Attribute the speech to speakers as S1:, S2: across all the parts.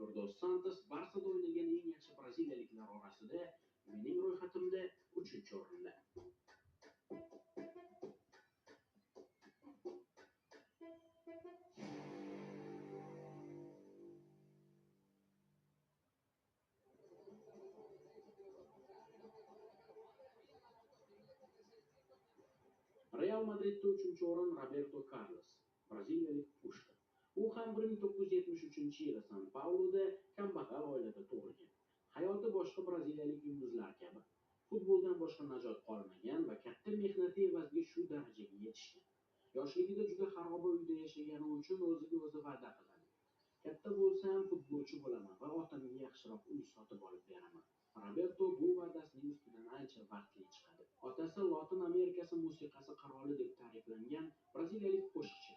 S1: Junior dos Santos Barçada o'ynagan eng yaxshi braziliyaliklar orasida mening ro'yxatimda 3-o'rinda. Real Madridda 3-o'rin Roberto Carlos, braziliyalik pushka. U ham 1973-yili San-Pauloda kambag'al oilada tug'ilgan. Hayoti boshqa braziliyalik yulduzlar kabi futboldan boshqa najot qolmagan va katta mehnati evaziga shu darajaga yetishgan. Yoshligida juda xaroba uyda yashagani uchun o'ziga o'zi va'da qiladi. Katta bo'lsam futbolchi bo'laman va otamga yaxshiroq uy sotib olib beraman. Roberto bu va'dasining ustidan ancha vaqtli chiqadi. Otasi Lotin Amerikasi musiqasi qiroli deb ta'riflangan braziliyalik qo'shiqchi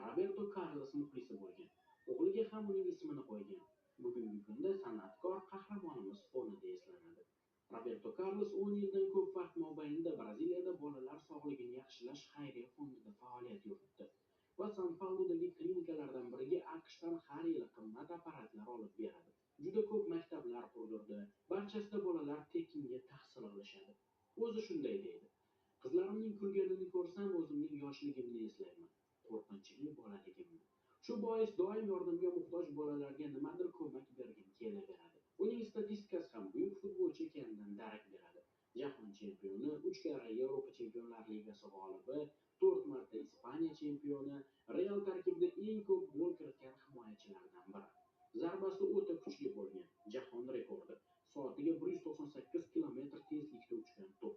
S1: Roberto Carlos muxlisi bo'lgan. O'g'liga ham uning ismini qo'ygan. Bugungi kunda san'atkor qahramonimiz fonida eslanadi. Roberto Carlos 10 yildan ko'p vaqt mobaynida Braziliyada bolalar sog'lig'ini yaxshilash xayriya fondida faoliyat yuritdi va San-Paulodagi klinikalardan biriga AQShdan har yili qimmat apparatlar olib beradi. Juda ko'p maktablar qurdirdi. Barchasida bolalar tekinga tahsil olishadi. O'zi shunday deydi: "Qizlarimning kulganini ko'rsam, o'zimning yoshligimni eslayman, qo'rqinchli bolaligimni. Shu bois doim yordamga muhtoj bolalarga nimadir ko'mak bergim kelaveradi." Uning statistikasi ham buyuk futbolchi ekanidan darak beradi. Jahon chempioni, 3 karra Yevropa Chempionlar Ligasi g'olibi, 4 marta Ispaniya chempioni, Real tarkibida eng ko'p gol kiritgan himoyachilardan biri. Zarbasi o'ta kuchli bo'lgan, jahon rekordi. Soatiga 198 km tezlikda uchgan to'p.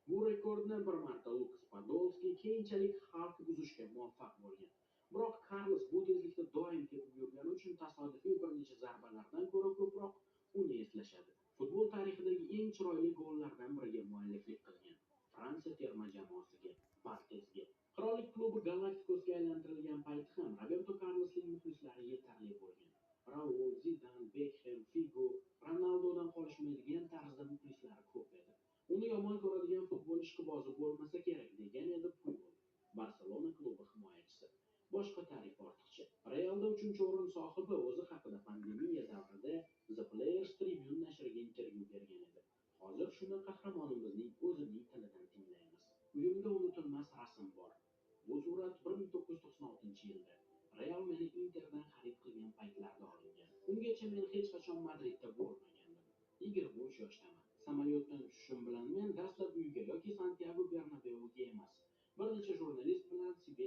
S1: Bu rekordni bir marta Lukas Podolski keyinchalik xalq buzishga muvaffaq bo'lgan. Biroq Carlos bu tezlikda doim tepib yurgani uchun tasodifiy bir necha zarbalardan ko'ra ko'proq uni eslashadi. Futbol tarixidagi eng chiroyli gollardan biriga mualliflik qilgan. Fransiya terma jamoasiga, Bartesga. Qirollik klubi Galaktikosga aylantirilgan payti ham Roberto Carlosning muxlislari yetarli bo'lgan. Raul, Zidane, Beckham, Figo, Ronaldodan qolishmaydigan tarzda muxlislari ko'p edi. Uni yomon ko'radigan futbol ishqibozi bo'lmasa kerak degan edi Puyol, Barselona klubi himoyachisi. Boshqa ta'rif ortiqcha. Realda 3-o'rin sohibi o'zi haqida pandemiya davrida The Players Tribune nashriga intervyu bergan edi. Hozir shuni qahramonimizning o'zining tilidan tinglaymiz. Uyimda unutilmas rasm bor. Bu surat 1996-yilda Real meni Interdan xarid qilgan paytlarda olingan. Ungacha men hech qachon Madridda bo'lmagandim. 23 yoshdaman. Samolyotdan tushishim bilan men dastlab uyga yoki Santiago Bernabeuga emas, bir necha jurnalist bilan Sibir